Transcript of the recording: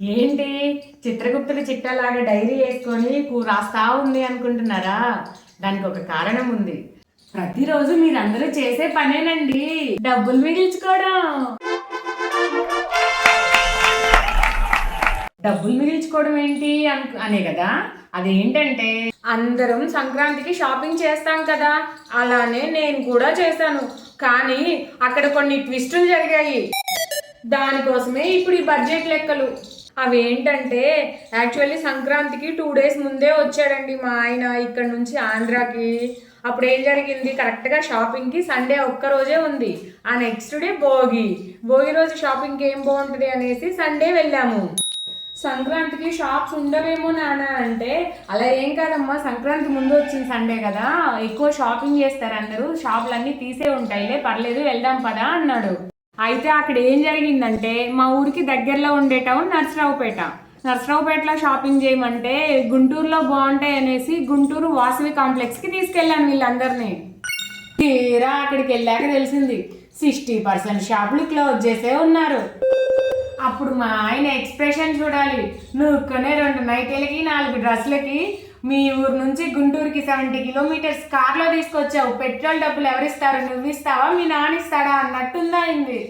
ఏంటి చిత్రగుప్తుడి చిట్టాలాగా డైరీ వేసుకొని రాస్తా ఉంది అనుకుంటున్నారా? దానికి ఒక కారణం ఉంది. ప్రతిరోజు మీరందరూ చేసే పనేనండి డబ్బులు మిగిల్చుకోవడం. డబ్బులు మిగిల్చుకోవడం ఏంటి అనే కదా. అదేంటంటే అందరం సంక్రాంతికి షాపింగ్ చేస్తాం కదా, అలానే నేను కూడా చేశాను. కానీ అక్కడ కొన్ని ట్విస్టులు జరిగాయి. దానికోసమే ఇప్పుడు ఈ బడ్జెట్ లెక్కలు. అవి ఏంటంటే యాక్చువల్లీ సంక్రాంతికి 2 days ముందే వచ్చాడండి మా ఆయన ఇక్కడ నుంచి ఆంధ్రాకి. అప్పుడు ఏం జరిగింది, కరెక్ట్గా షాపింగ్కి సండే ఒక్కరోజే ఉంది. ఆ నెక్స్ట్ డే భోగి రోజు షాపింగ్కి ఏం బాగుంటుంది అనేసి సండే వెళ్ళాము. సంక్రాంతికి షాప్స్ ఉండవేమో నాన్న అంటే, అలా ఏం కాదమ్మా, సంక్రాంతి ముందు వచ్చింది సండే కదా, ఎక్కువ షాపింగ్ చేస్తారు అందరూ, షాపులన్నీ తీసే ఉంటాయిలే, పర్లేదు వెళ్దాం పదా అన్నాడు. అయితే అక్కడ ఏం జరిగిందంటే మా ఊరికి దగ్గరలో ఉండే టౌన్ నర్సరావుపేటలో షాపింగ్ చేయమంటే గుంటూరులో బాగుంటాయి అనేసి గుంటూరు వాసవి కాంప్లెక్స్కి తీసుకెళ్ళాను వీళ్ళందరినీ. తీరా అక్కడికి వెళ్ళాక తెలిసింది 60% షాపులు క్లోజ్ చేసే ఉన్నారు. అప్పుడు మా ఆయన ఎక్స్ప్రెషన్ చూడాలి. నువ్వు కొనే 2 నైటీలకి 4 డ్రెస్లకి మీ ఊరు నుంచి గుంటూరుకి 70 kilometers కార్లో తీసుకొచ్చావు, పెట్రోల్ డబ్బులు ఎవరిస్తారు, నువ్వు ఇస్తావా మీ నాన్న ఇస్తాడా అన్నట్టుందా అయింది.